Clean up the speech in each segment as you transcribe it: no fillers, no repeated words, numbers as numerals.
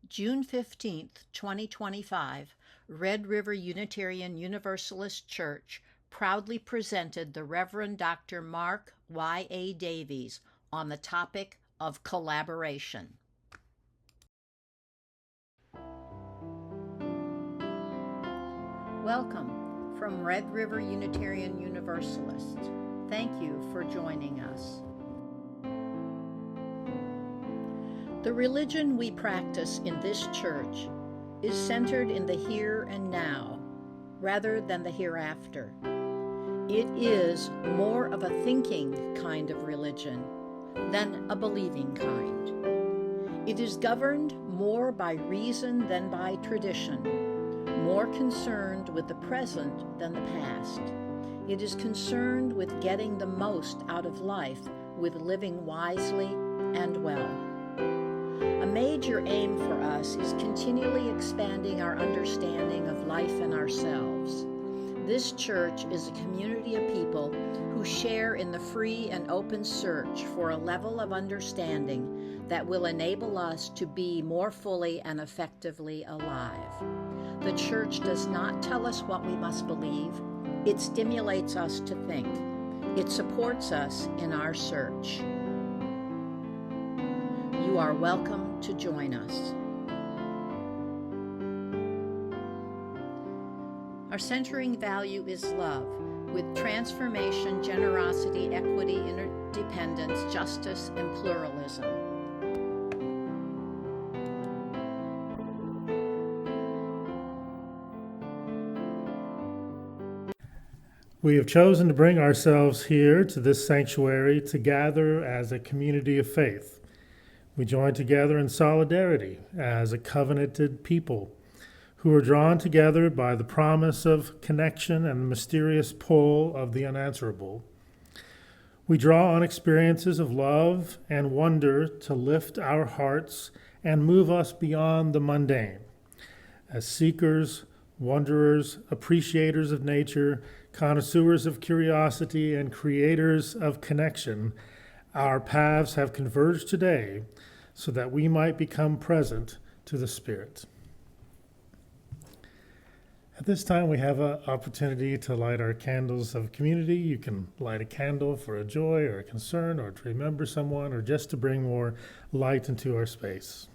June 15th, 2025, Red River Unitarian Universalist Church proudly presented the Reverend Dr. Mark Y.A. Davies on the topic of collaboration. Welcome from Red River Unitarian Universalist. Thank you for joining us. The religion we practice in this church is centered in the here and now, rather than the hereafter. It is more of a thinking kind of religion than a believing kind. It is governed more by reason than by tradition, more concerned with the present than the past. It is concerned with getting the most out of life, with living wisely and well. A major aim for us is continually expanding our understanding of life and ourselves. This church is a community of people who share in the free and open search for a level of understanding that will enable us to be more fully and effectively alive. The church does not tell us what we must believe. It stimulates us to think. It supports us in our search. You are welcome to join us. Our centering value is love, with transformation, generosity, equity, interdependence, justice, and pluralism. We have chosen to bring ourselves here to this sanctuary to gather as a community of faith. We join together in solidarity as a covenanted people who are drawn together by the promise of connection and the mysterious pull of the unanswerable. We draw on experiences of love and wonder to lift our hearts and move us beyond the mundane. As seekers, wanderers, appreciators of nature, connoisseurs of curiosity, and creators of connection, our paths have converged today so that we might become present to the Spirit. At this time, we have an opportunity to light our candles of community. You can light a candle for a joy or a concern or to remember someone or just to bring more light into our space.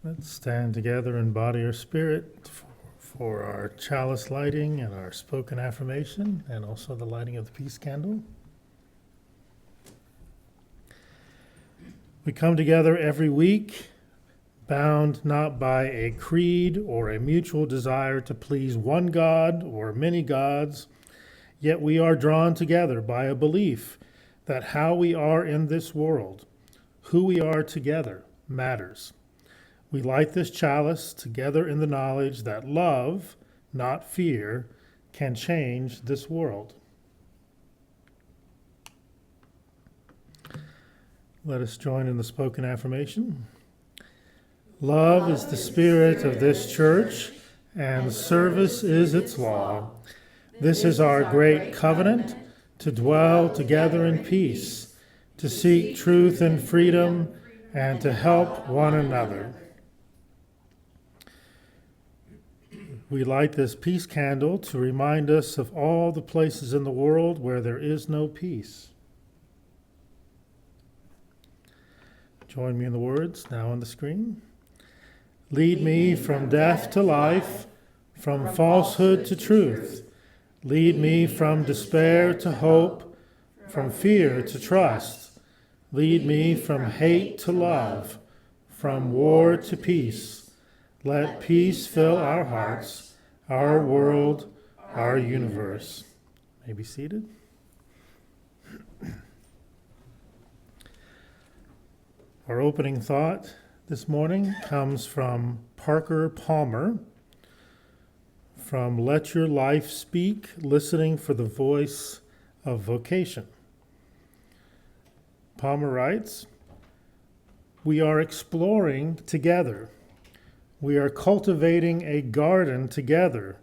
Let's stand together in body or spirit for our chalice lighting and our spoken affirmation, and also the lighting of the peace candle. We come together every week, bound not by a creed or a mutual desire to please one God or many gods, yet we are drawn together by a belief that how we are in this world, who we are together, matters. We light this chalice together in the knowledge that love, not fear, can change this world. Let us join in the spoken affirmation. Love is the spirit of this church, and service is its law. This is our great covenant, to dwell together in peace, to seek truth and freedom, and to help one another. We light this peace candle to remind us of all the places in the world where there is no peace. Join me in the words now on the screen. Lead me from death to life, from falsehood to truth. Lead me from despair to hope, from fear to trust. Lead me from hate to love, from war to peace. Let peace fill our hearts, our world, our universe. May be seated. Our opening thought this morning comes from Parker Palmer, from Let Your Life Speak, Listening for the Voice of Vocation. Palmer writes, "We are exploring together. We are cultivating a garden together,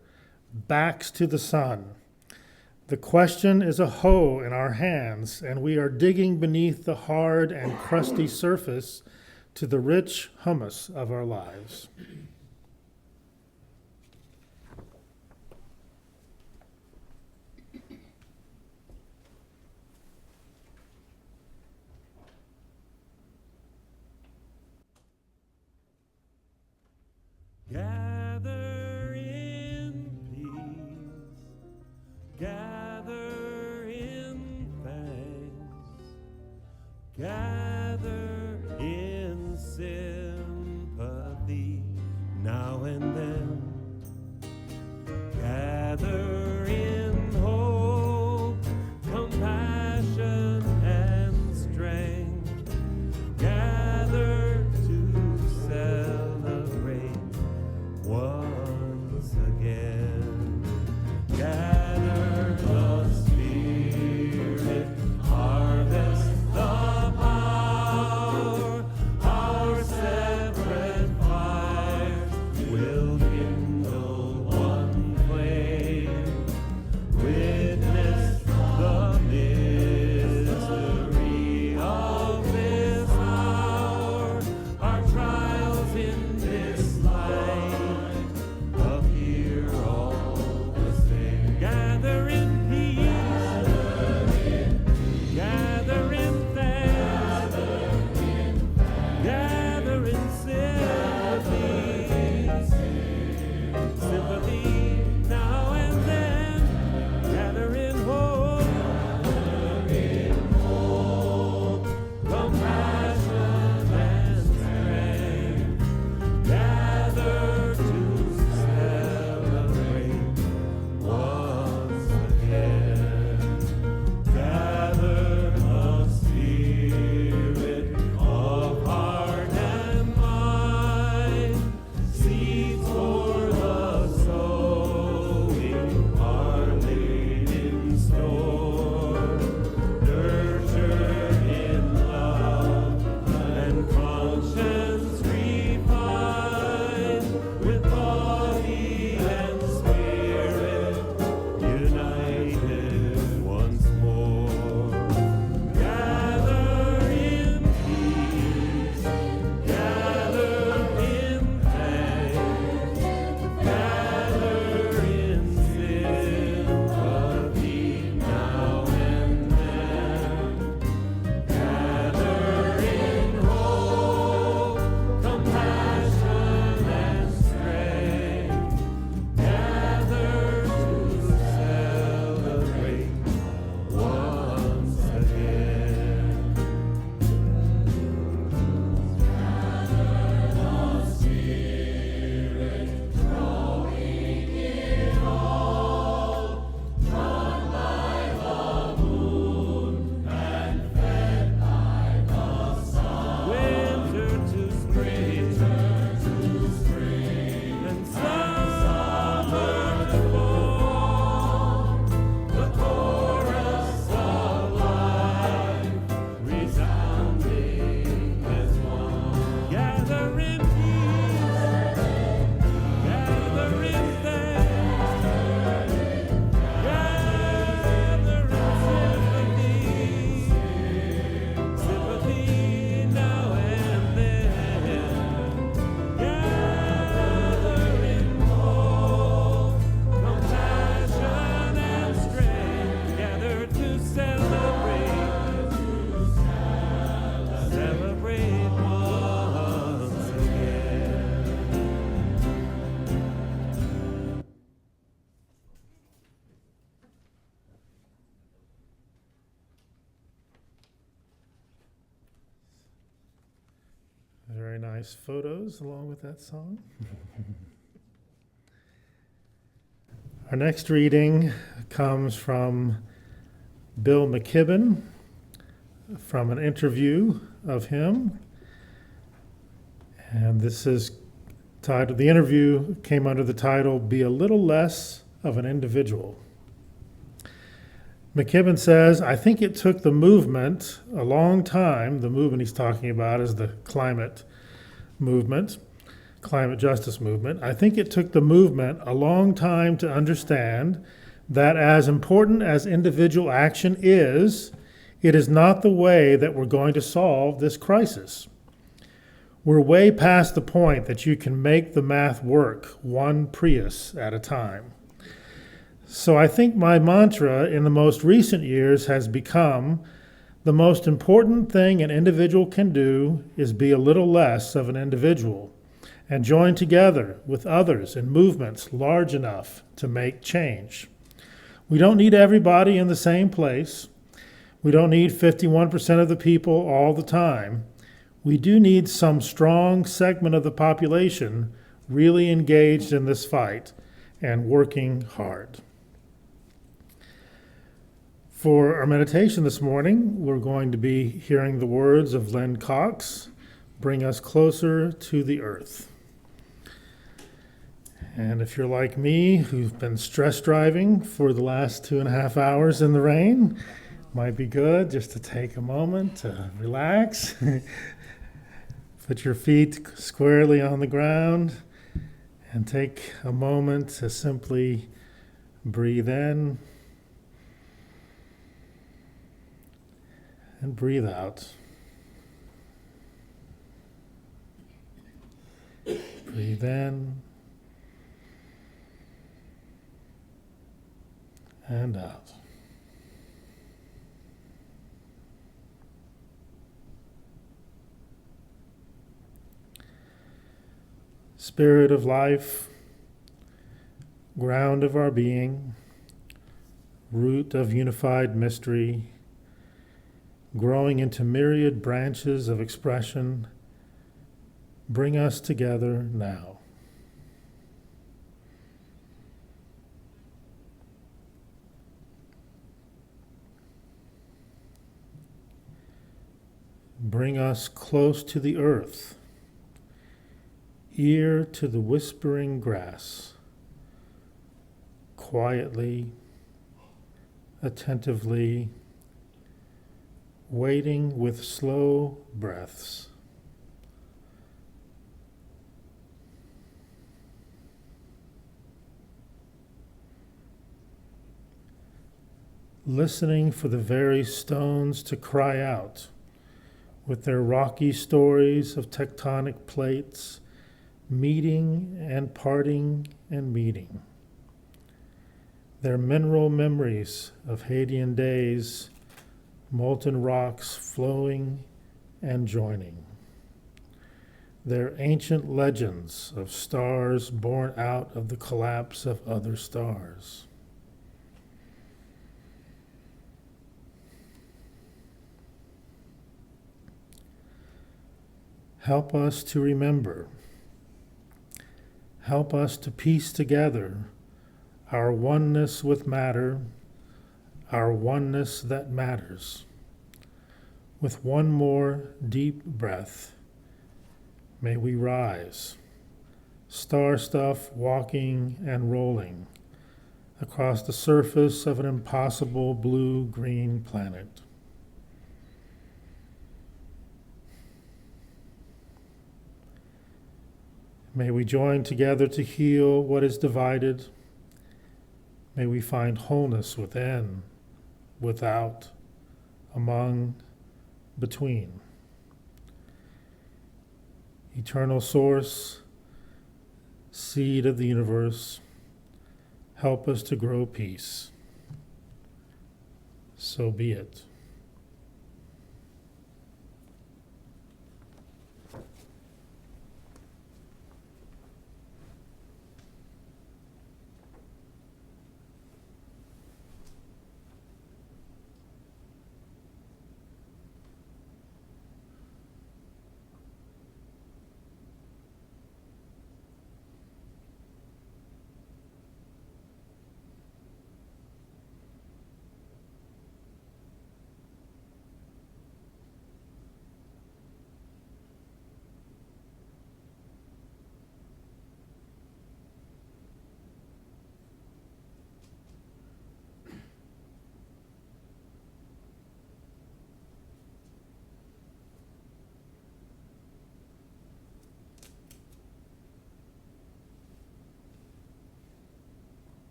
backs to the sun. The question is a hoe in our hands, and we are digging beneath the hard and crusty surface to the rich humus of our lives." Gather in peace, gather in thanks, gather in sympathy, nice photos along with that song. Our next reading comes from Bill McKibben, from an interview of him. And this is titled, the interview came under the title, Be a Little Less of an Individual. McKibben says, I think it took the movement a long time. The movement he's talking about is the climate movement, climate justice movement. I think it took the movement a long time to understand that as important as individual action is, it is not the way that we're going to solve this crisis. We're way past the point that you can make the math work one Prius at a time. So I think my mantra in the most recent years has become, the most important thing an individual can do is be a little less of an individual and join together with others in movements large enough to make change. We don't need everybody in the same place. We don't need 51% of the people all the time. We do need some strong segment of the population really engaged in this fight and working hard. For our meditation this morning, we're going to be hearing the words of Len Cox, Bring Us Closer to the Earth. And if you're like me, who've been stress driving for the last 2.5 hours in the rain, might be good just to take a moment to relax. Put your feet squarely on the ground and take a moment to simply breathe in and breathe out. Breathe in and out. Spirit of life, ground of our being, root of unified mystery, growing into myriad branches of expression, bring us together now. Bring us close to the earth, ear to the whispering grass, quietly, attentively, waiting with slow breaths. Listening for the very stones to cry out with their rocky stories of tectonic plates, meeting and parting and meeting. Their mineral memories of Hadean days, molten rocks flowing and joining. Their ancient legends of stars born out of the collapse of other stars. Help us to remember. Help us to piece together our oneness with matter, our oneness that matters. With one more deep breath, may we rise, star stuff walking and rolling across the surface of an impossible blue-green planet. May we join together to heal what is divided. May we find wholeness within, without, among, between. Eternal Source, Seed of the universe, help us to grow peace. So be it.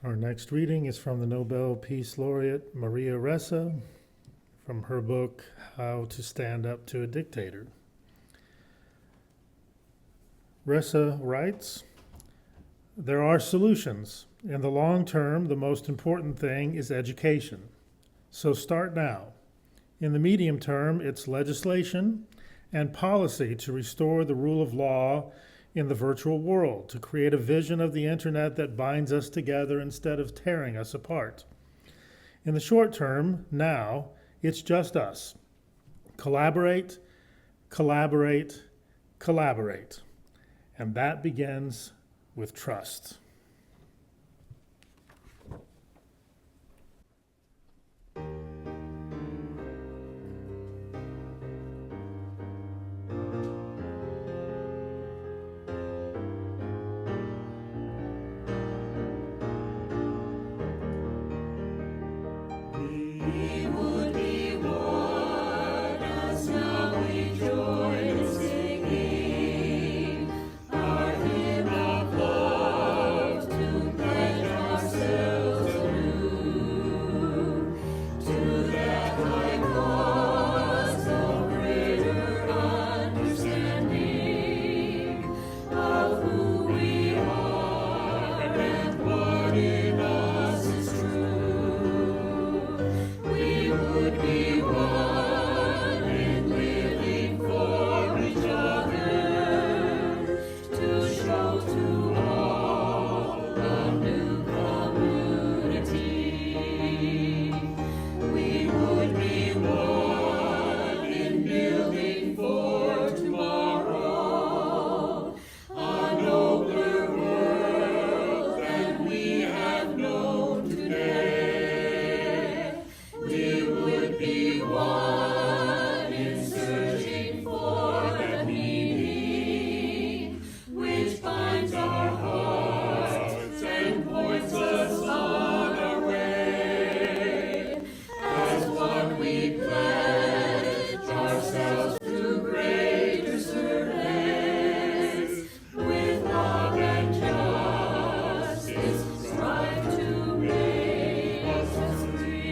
Our next reading is from the Nobel Peace Laureate Maria Ressa from her book, How to Stand Up to a Dictator. Ressa writes, "There are solutions. In the long term, the most important thing is education. So start now. In the medium term, it's legislation and policy to restore the rule of law in the virtual world, to create a vision of the internet that binds us together instead of tearing us apart. In the short term, now, it's just us. Collaborate, collaborate, collaborate. And that begins with trust." We would be one as now we join singing our hymn of love to pledge ourselves anew to that high cause of greater understanding of who we are and what in us is true. We would be one in living for each other to show to all a new community. We would be one in building for tomorrow a nobler world than we have known today. We would be one in searching for that meaning which binds our hearts and points us on our way. As one we pledge ourselves to greater service, with love and justice strive to make us free.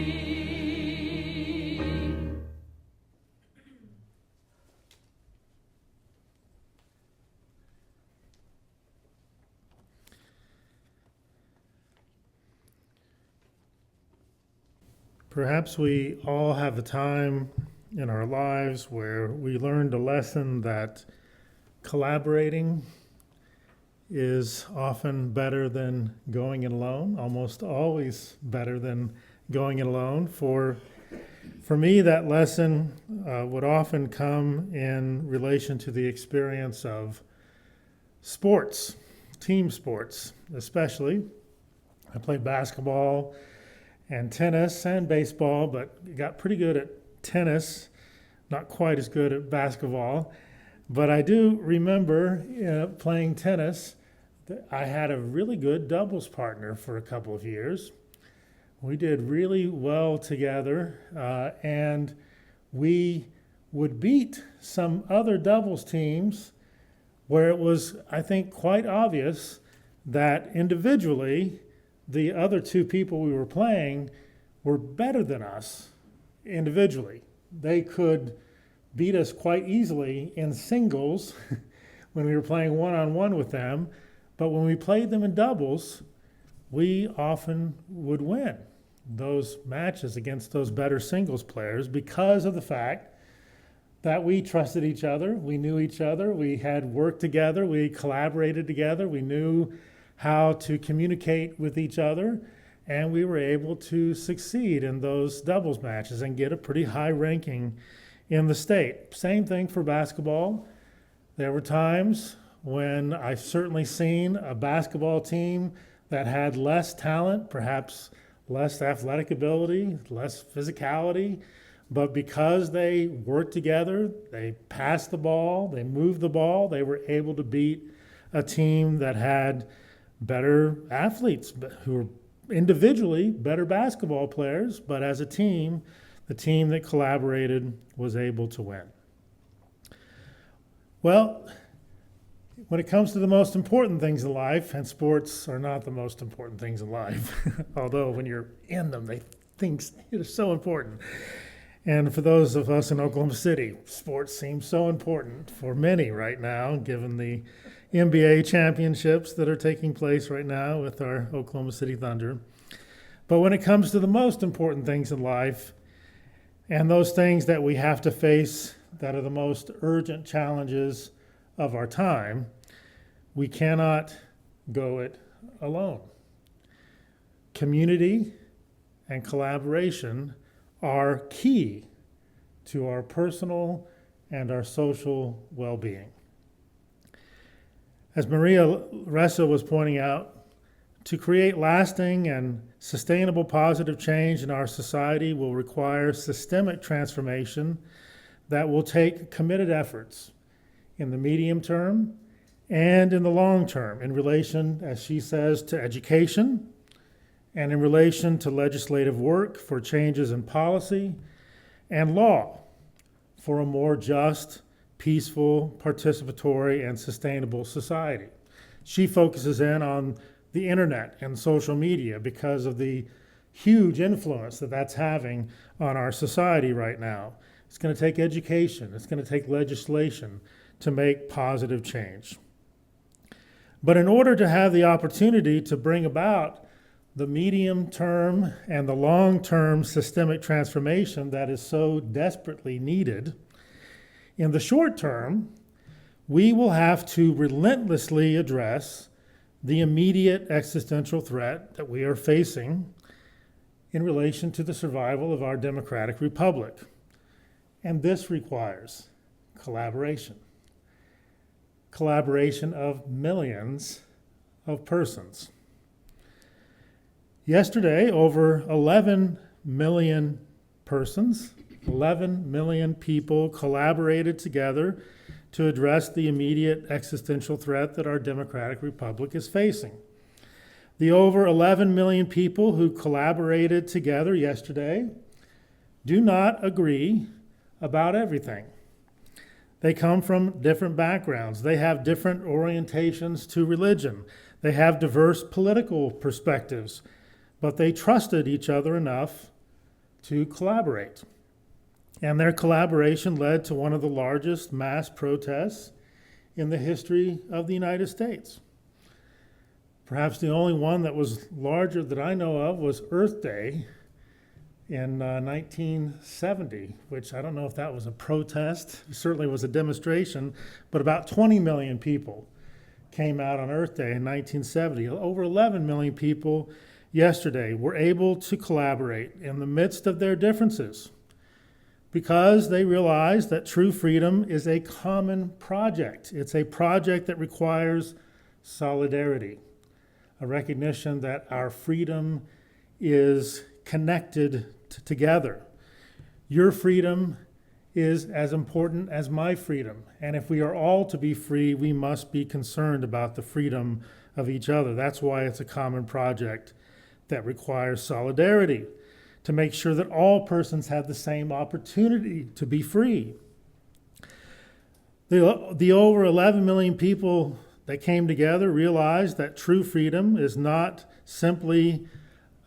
Perhaps we all have a time in our lives where we learned a lesson that collaborating is often better than going it alone, almost always better than going it alone. For me, that lesson would often come in relation to the experience of sports, team sports especially. I played basketball and tennis and baseball, but got pretty good at tennis, not quite as good at basketball. But I do remember playing tennis. I had a really good doubles partner for a couple of years. We did really well together, and we would beat some other doubles teams where it was, I think, quite obvious that individually the other two people we were playing were better than us individually. They could beat us quite easily in singles when we were playing one-on-one with them, but when we played them in doubles, we often would win those matches against those better singles players because of the fact that we trusted each other, we knew each other, we had worked together, we collaborated together, we knew how to communicate with each other, and we were able to succeed in those doubles matches and get a pretty high ranking in the state. Same thing for basketball. There were times when I've certainly seen a basketball team that had less talent, perhaps less athletic ability, less physicality, but because they worked together, they passed the ball, they moved the ball, they were able to beat a team that had better athletes who were individually better basketball players, but as a team, the team that collaborated was able to win. Well, When it comes to the most important things in life, and sports are not the most important things in life, although when you're in them, they think it is so important. And for those of us in Oklahoma City, sports seems so important for many right now, given the NBA championships that are taking place right now with our Oklahoma City Thunder. But when it comes to the most important things in life, and those things that we have to face that are the most urgent challenges of our time, we cannot go it alone. Community and collaboration are key to our personal and our social well-being. As Maria Ressa was pointing out, to create lasting and sustainable positive change in our society will require systemic transformation that will take committed efforts in the medium term and in the long term in relation, as she says, to education and in relation to legislative work for changes in policy and law for a more just, peaceful, participatory, and sustainable society. She focuses in on the internet and social media because of the huge influence that that's having on our society right now. It's going to take education, it's going to take legislation to make positive change. But in order to have the opportunity to bring about the medium-term and the long-term systemic transformation that is so desperately needed, in the short term, we will have to relentlessly address the immediate existential threat that we are facing in relation to the survival of our democratic republic. And this requires collaboration. Collaboration of millions of persons. Yesterday, over 11 million persons, 11 million people collaborated together to address the immediate existential threat that our democratic republic is facing. The over 11 million people who collaborated together yesterday do not agree about everything. They come from different backgrounds. They have different orientations to religion. They have diverse political perspectives, but they trusted each other enough to collaborate. And their collaboration led to one of the largest mass protests in the history of the United States. Perhaps the only one that was larger that I know of was Earth Day in 1970, which I don't know if that was a protest. It certainly was a demonstration, but about 20 million people came out on Earth Day in 1970. Over 11 million people yesterday were able to collaborate in the midst of their differences because they realized that true freedom is a common project. It's a project that requires solidarity, a recognition that our freedom is connected together. Your freedom is as important as my freedom. And if we are all to be free, we must be concerned about the freedom of each other. That's why it's a common project that requires solidarity, to make sure that all persons have the same opportunity to be free. The over 11 million people that came together realized that true freedom is not simply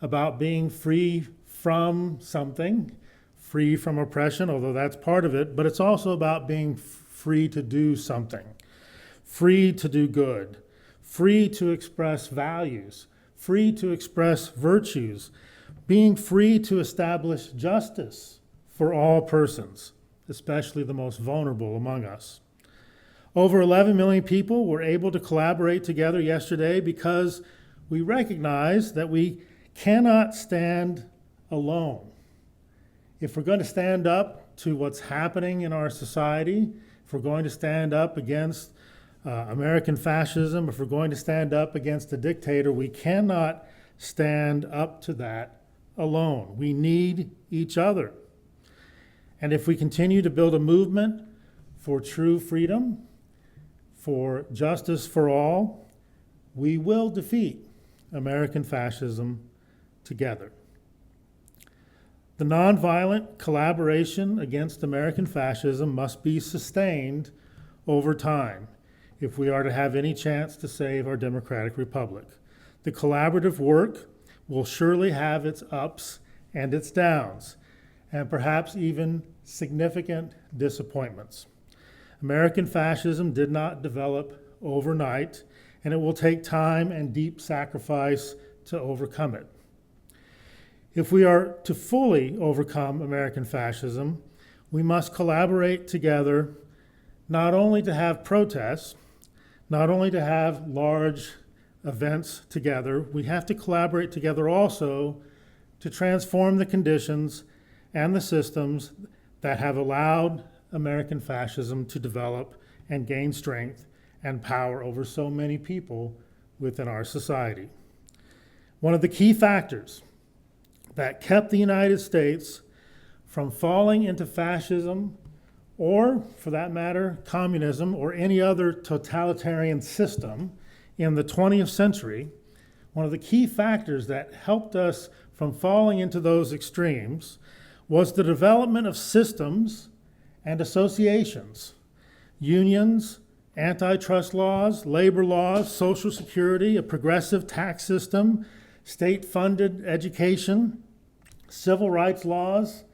about being free from something, free from oppression, although that's part of it, but it's also about being free to do something, free to do good, free to express values, free to express virtues, being free to establish justice for all persons, especially the most vulnerable among us. Over 11 million people were able to collaborate together yesterday because we recognize that we cannot stand alone. If we're going to stand up to what's happening in our society, if we're going to stand up against American fascism, if we're going to stand up against a dictator, we cannot stand up to that alone. We need each other. And if we continue to build a movement for true freedom, for justice for all, we will defeat American fascism together. The nonviolent collaboration against American fascism must be sustained over time. if we are to have any chance to save our democratic republic. The collaborative work will surely have its ups and its downs, and perhaps even significant disappointments. American fascism did not develop overnight, and it will take time and deep sacrifice to overcome it. If we are to fully overcome American fascism, we must collaborate together, not only to have protests, not only to have large events together, we have to collaborate together also to transform the conditions and the systems that have allowed American fascism to develop and gain strength and power over so many people within our society. One of the key factors that kept the United States from falling into fascism, or for that matter, communism or any other totalitarian system in the 20th century, one of the key factors that helped us from falling into those extremes was the development of systems and associations, unions, antitrust laws, labor laws, Social Security, a progressive tax system, state-funded education, civil rights laws.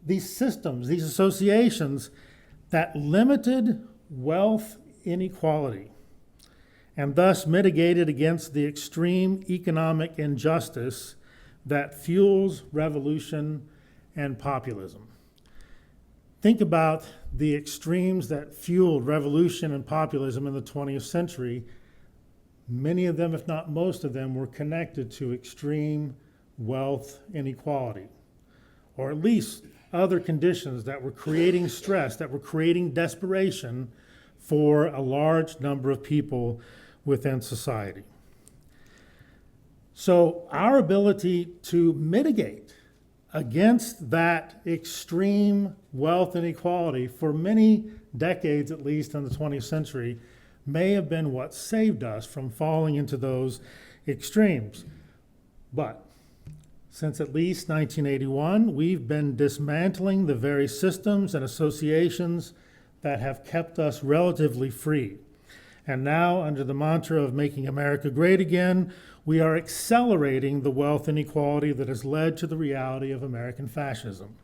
These systems, these associations that limited wealth inequality and thus mitigated against the extreme economic injustice that fuels revolution and populism. Think about the extremes that fueled revolution and populism in the 20th century. Many of them, if not most of them, were connected to extreme wealth inequality, or at least other conditions that were creating stress, that were creating desperation for a large number of people within society. So our ability to mitigate against that extreme wealth inequality for many decades, at least in the 20th century, may have been what saved us from falling into those extremes. But since at least 1981, we've been dismantling the very systems and associations that have kept us relatively free. And now, under the mantra of making America great again, we are accelerating the wealth inequality that has led to the reality of American fascism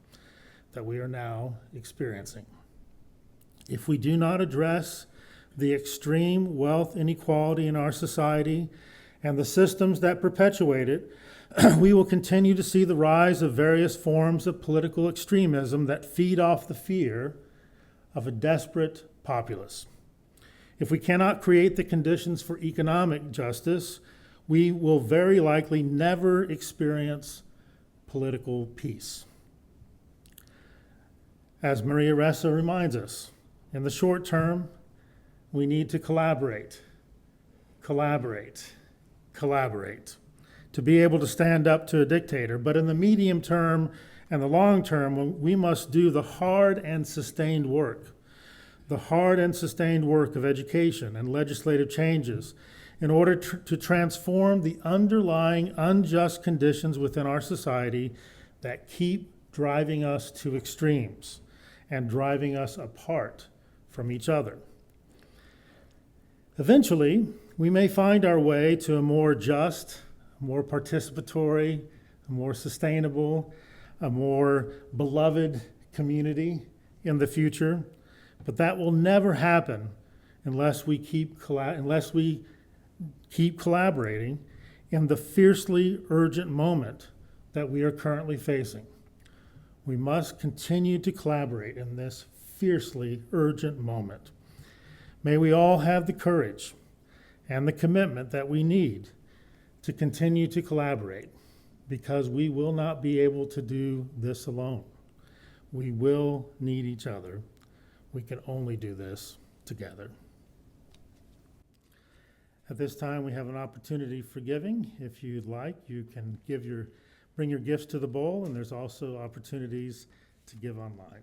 that we are now experiencing. If we do not address the extreme wealth inequality in our society and the systems that perpetuate it, we will continue to see the rise of various forms of political extremism that feed off the fear of a desperate populace. If we cannot create the conditions for economic justice, we will very likely never experience political peace. As Maria Ressa reminds us, in the short term, we need to collaborate to be able to stand up to a dictator. But in the medium term and the long term, we must do the hard and sustained work of education and legislative changes in order to transform the underlying unjust conditions within our society that keep driving us to extremes and driving us apart from each other. Eventually, we may find our way to a more just, more participatory, a more sustainable, a more beloved community in the future. But that will never happen unless we keep collaborating in the fiercely urgent moment that we are currently facing. We must continue to collaborate in this fiercely urgent moment. May we all have the courage and the commitment that we need to continue to collaborate, because we will not be able to do this alone. We will need each other. We can only do this together. At this time, we have an opportunity for giving. If you'd like, you can bring your gifts to the bowl, and there's also opportunities to give online.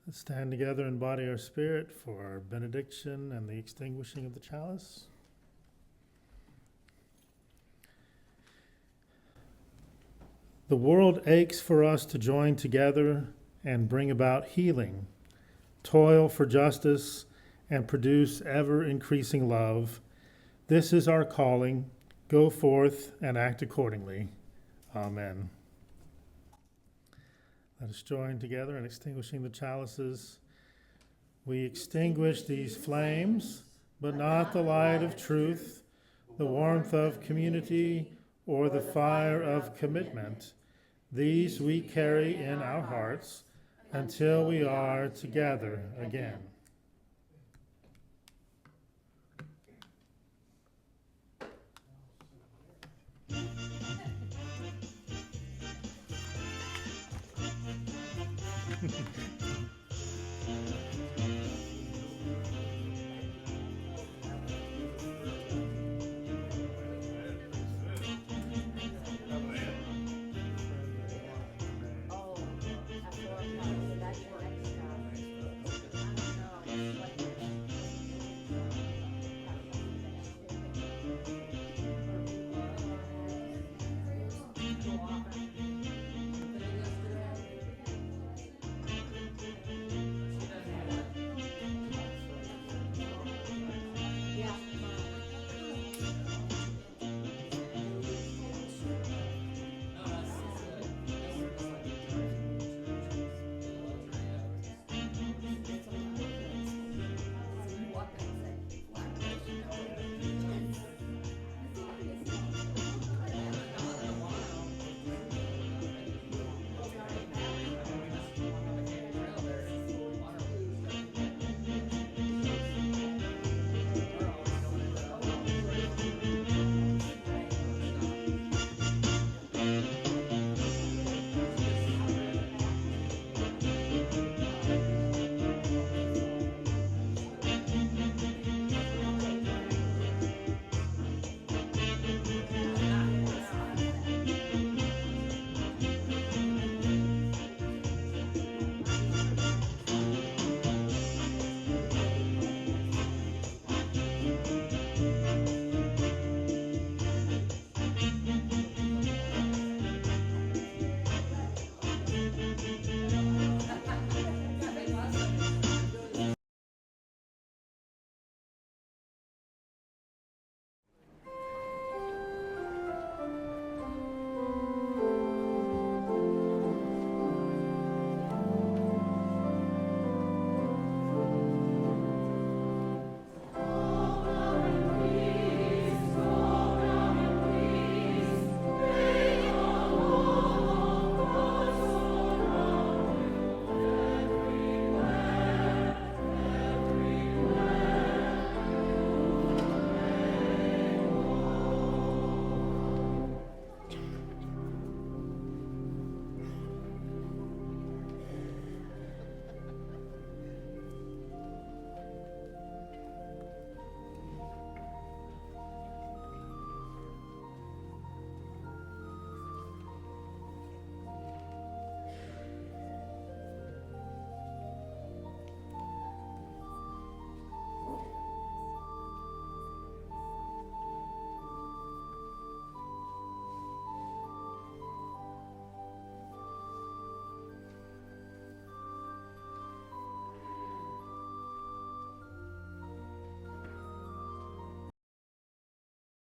Let's stand together and body our spirit for our benediction and the extinguishing of the chalice. The world aches for us to join together and bring about healing, toil for justice, and produce ever-increasing love. This is our calling. Go forth and act accordingly. Amen. Let us join together in extinguishing the chalices. We extinguish these flames, but not the light of truth, the warmth of community, or the fire of commitment. These we carry in our hearts until we are together again.